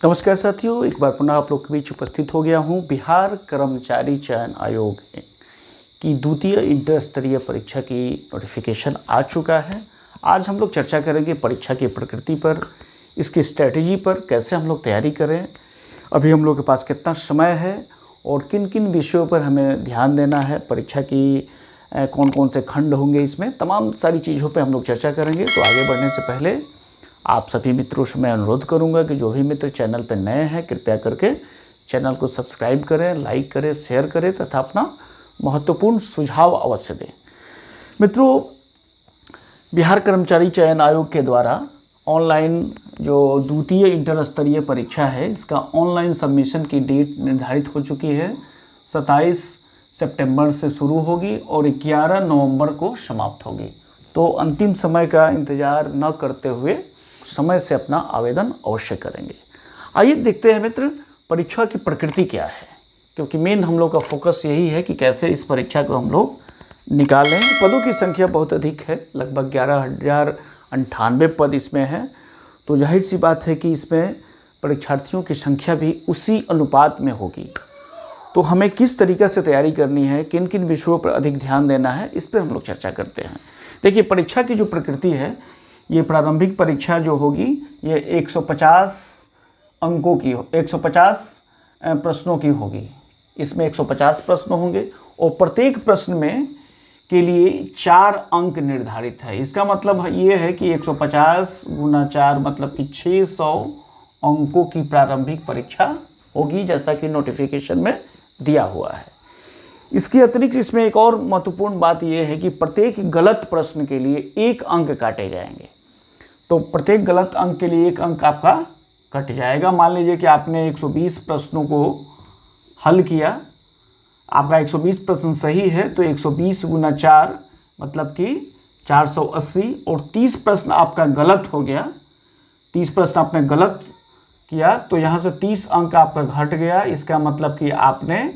नमस्कार साथियों, एक बार पुनः आप लोग के बीच उपस्थित हो गया हूँ। बिहार कर्मचारी चयन आयोग की द्वितीय इंटर स्तरीय परीक्षा की नोटिफिकेशन आ चुका है। आज हम लोग चर्चा करेंगे परीक्षा की प्रकृति पर, इसकी स्ट्रैटेजी पर, कैसे हम लोग तैयारी करें, अभी हम लोग के पास कितना समय है और किन किन विषयों पर हमें ध्यान देना है, परीक्षा की कौन कौन से खंड होंगे, इसमें तमाम सारी चीज़ों पर हम लोग चर्चा करेंगे। तो आगे बढ़ने से पहले आप सभी मित्रों से मैं अनुरोध करूंगा कि जो भी मित्र चैनल पर नए हैं कृपया करके चैनल को सब्सक्राइब करें, लाइक करें, शेयर करें तथा अपना महत्वपूर्ण सुझाव अवश्य दें। मित्रों, बिहार कर्मचारी चयन आयोग के द्वारा ऑनलाइन जो द्वितीय इंटर स्तरीय परीक्षा है, इसका ऑनलाइन सबमिशन की डेट निर्धारित हो चुकी है। 27 सितंबर से शुरू होगी और 11 नवंबर को समाप्त होगी। तो अंतिम समय का इंतज़ार न करते हुए समय से अपना आवेदन अवश्य करेंगे। आइए देखते हैं मित्र, परीक्षा की प्रकृति क्या है, क्योंकि मेन हम लोग का फोकस यही है कि कैसे इस परीक्षा को हम लोग निकालें। पदों की संख्या बहुत अधिक है, लगभग 11,098 पद इसमें है। तो जाहिर सी बात है कि इसमें परीक्षार्थियों की संख्या भी उसी अनुपात में होगी। तो हमें किस तरीक़े से तैयारी करनी है, किन किन विषयों पर अधिक ध्यान देना है, इस पर हम लोग चर्चा करते हैं। देखिए, परीक्षा की जो प्रकृति है, ये प्रारंभिक परीक्षा जो होगी ये 150 अंकों की 150 प्रश्नों की होगी। इसमें 150 प्रश्न होंगे और प्रत्येक प्रश्न में के लिए 4 अंक निर्धारित है। इसका मतलब ये है कि 150 गुना 4 मतलब कि 600 अंकों की प्रारंभिक परीक्षा होगी, जैसा कि नोटिफिकेशन में दिया हुआ है। इसके अतिरिक्त इसमें एक और महत्वपूर्ण बात यह है कि प्रत्येक गलत प्रश्न के लिए 1 अंक काटे जाएंगे। तो प्रत्येक गलत अंक के लिए 1 अंक आपका कट जाएगा। मान लीजिए कि आपने 120 प्रश्नों को हल किया, आपका 120 प्रश्न सही है तो 120 गुना 4 मतलब कि 480 और 30 प्रश्न आपका गलत हो गया, 30 प्रश्न आपने गलत किया तो यहाँ से 30 अंक आपका घट गया। इसका मतलब कि आपने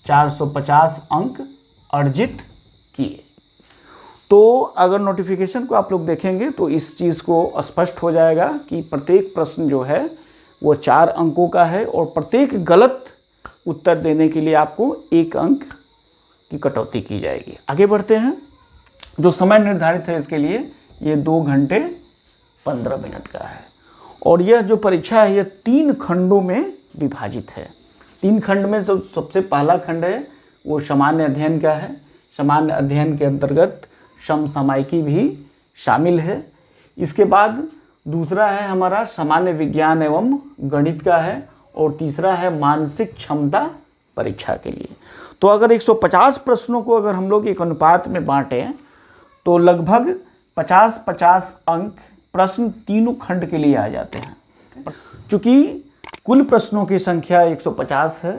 450 अंक अर्जित किए। तो अगर नोटिफिकेशन को आप लोग देखेंगे तो इस चीज़ को स्पष्ट हो जाएगा कि प्रत्येक प्रश्न जो है वो 4 अंकों का है और प्रत्येक गलत उत्तर देने के लिए आपको 1 अंक की कटौती की जाएगी। आगे बढ़ते हैं। जो समय निर्धारित है इसके लिए ये 2 घंटे 15 मिनट का है और यह जो परीक्षा है ये 3 खंडों में विभाजित है। 3 खंड में सबसे पहला खंड है वो सामान्य अध्ययन का है। सामान्य अध्ययन के अंतर्गत समसामयिकी भी शामिल है। इसके बाद दूसरा है हमारा सामान्य विज्ञान एवं गणित का है और तीसरा है मानसिक क्षमता परीक्षा के लिए। तो अगर 150 प्रश्नों को अगर हम लोग एक अनुपात में बांटें तो लगभग 50-50 अंक प्रश्न तीनों खंड के लिए आ जाते हैं। चूँकि कुल प्रश्नों की संख्या 150 है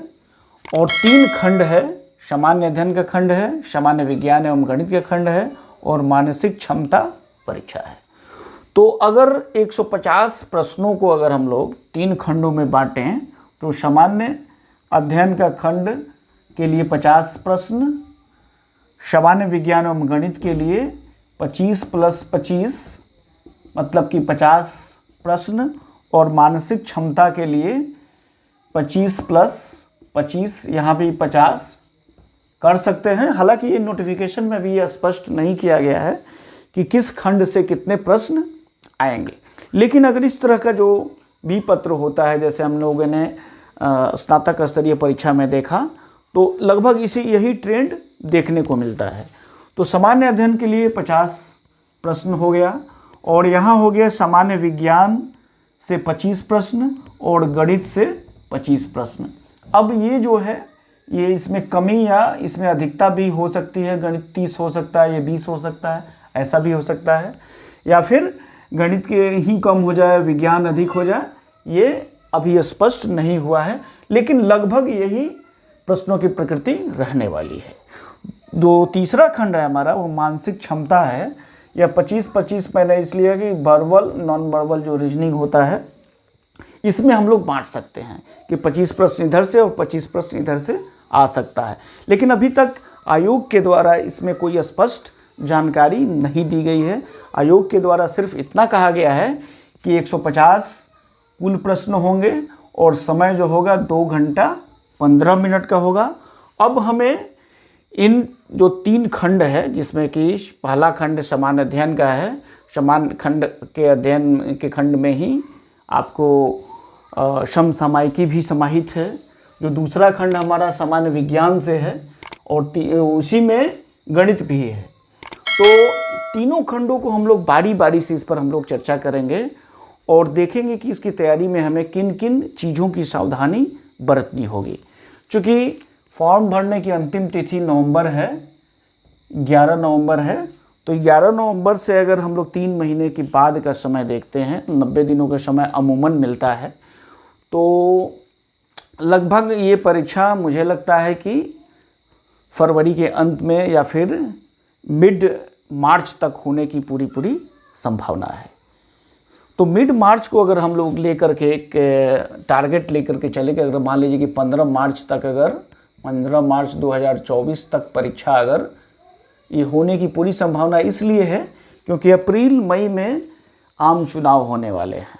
और 3 खंड है, सामान्य अध्ययन का खंड है, सामान्य विज्ञान एवं गणित का खंड है और मानसिक क्षमता परीक्षा है। तो अगर 150 प्रश्नों को अगर हम लोग 3 खंडों में बांटें तो सामान्य अध्ययन का खंड के लिए 50 प्रश्न, सामान्य विज्ञान एवं गणित के लिए 25 + 25 मतलब कि 50 प्रश्न और मानसिक क्षमता के लिए 25 + 25 यहाँ भी 50 कर सकते हैं। हालांकि ये नोटिफिकेशन में भी ये स्पष्ट नहीं किया गया है कि किस खंड से कितने प्रश्न आएंगे, लेकिन अगर इस तरह का जो बी पत्र होता है, जैसे हम लोगों ने स्नातक स्तरीय परीक्षा में देखा, तो लगभग यही ट्रेंड देखने को मिलता है। तो सामान्य अध्ययन के लिए 50 प्रश्न हो गया और यहाँ हो गया सामान्य विज्ञान से 25 प्रश्न और गणित से 25 प्रश्न। अब ये जो है ये इसमें कमी या इसमें अधिकता भी हो सकती है। गणित 30 हो सकता है, ये 20 हो सकता है, ऐसा भी हो सकता है, या फिर गणित के ही कम हो जाए, विज्ञान अधिक हो जाए, ये अभी स्पष्ट नहीं हुआ है, लेकिन लगभग यही प्रश्नों की प्रकृति रहने वाली है। तीसरा खंड है हमारा वो मानसिक क्षमता है। यह 25-25 मैंने इसलिए कि वर्बल नॉन वर्बल जो रीजनिंग होता है इसमें हम लोग बांट सकते हैं कि 25 प्रश्न इधर से और 25 प्रश्न इधर से आ सकता है, लेकिन अभी तक आयोग के द्वारा इसमें कोई स्पष्ट जानकारी नहीं दी गई है। आयोग के द्वारा सिर्फ इतना कहा गया है कि 150 कुल प्रश्न होंगे और समय जो होगा 2 घंटा 15 मिनट का होगा। अब हमें इन जो 3 खंड है, जिसमें कि पहला खंड सामान्य अध्ययन का है, सामान्य खंड के अध्ययन के खंड में ही आपको समसामयिकी भी समाहित है। जो दूसरा खंड हमारा सामान्य विज्ञान से है और उसी में गणित भी है। तो तीनों खंडों को हम लोग बारी बारी से इस पर हम लोग चर्चा करेंगे और देखेंगे कि इसकी तैयारी में हमें किन किन चीज़ों की सावधानी बरतनी होगी। चूँकि फॉर्म भरने की अंतिम तिथि नवंबर है, 11 नवंबर है, तो 11 नवंबर से अगर हम लोग 3 महीने के बाद का समय देखते हैं, 90 दिनों का समय अमूमन मिलता है, तो लगभग ये परीक्षा मुझे लगता है कि फरवरी के अंत में या फिर मिड मार्च तक होने की पूरी संभावना है। तो मिड मार्च को अगर हम लोग लेकर के एक टारगेट लेकर के चले, कि अगर मान लीजिए कि 15 मार्च 2024 तक परीक्षा अगर ये होने की पूरी संभावना इसलिए है क्योंकि अप्रैल मई में आम चुनाव होने वाले हैं।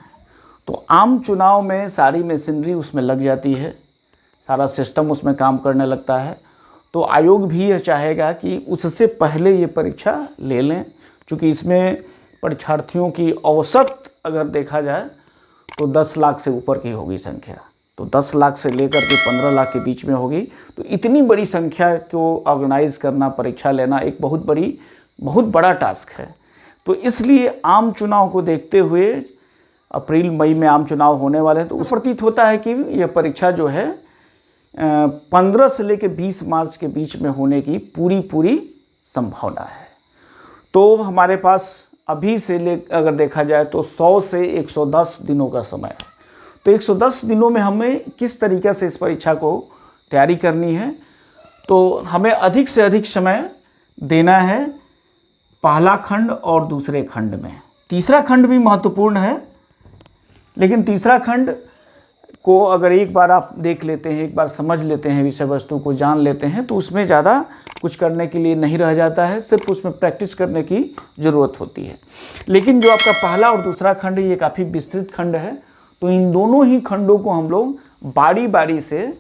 तो आम चुनाव में सारी मशीनरी उसमें लग जाती है, सारा सिस्टम उसमें काम करने लगता है। तो आयोग भी यह चाहेगा कि उससे पहले ये परीक्षा ले लें, क्योंकि इसमें परीक्षार्थियों की औसत अगर देखा जाए तो 10 लाख से ऊपर की होगी संख्या। तो 10 लाख से लेकर के 15 लाख के बीच में होगी। तो इतनी बड़ी संख्या को ऑर्गेनाइज करना, परीक्षा लेना एक बहुत बड़ा टास्क है। तो इसलिए आम चुनाव को देखते हुए अप्रैल मई में आम चुनाव होने वाले हैं, तो उस प्रतीत होता है कि यह परीक्षा जो है 15 से लेकर 20 मार्च के बीच में होने की पूरी संभावना है। तो हमारे पास अभी से अगर देखा जाए तो 100 से 110 दिनों का समय है। तो 110 दिनों में हमें किस तरीके से इस परीक्षा को तैयारी करनी है, तो हमें अधिक से अधिक समय देना है पहला खंड और दूसरे खंड में। तीसरा खंड भी महत्वपूर्ण है, लेकिन तीसरा खंड को अगर एक बार आप देख लेते हैं, एक बार समझ लेते हैं, विषय वस्तु को जान लेते हैं, तो उसमें ज़्यादा कुछ करने के लिए नहीं रह जाता है, सिर्फ उसमें प्रैक्टिस करने की ज़रूरत होती है। लेकिन जो आपका पहला और दूसरा खंड ये काफ़ी विस्तृत खंड है। तो इन दोनों ही खंडों को हम लोग बारी बारी से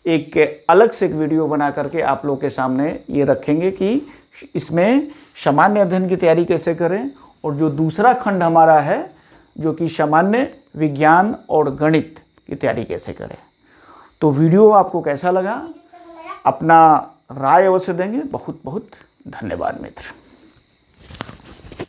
एक अलग से एक वीडियो बना करके आप लोग के सामने ये रखेंगे कि इसमें सामान्य अध्ययन की तैयारी कैसे करें, और जो दूसरा खंड हमारा है जो कि सामान्य विज्ञान और गणित की तैयारी कैसे करें। तो वीडियो आपको कैसा लगा, अपना राय अवश्य देंगे। बहुत बहुत धन्यवाद मित्र।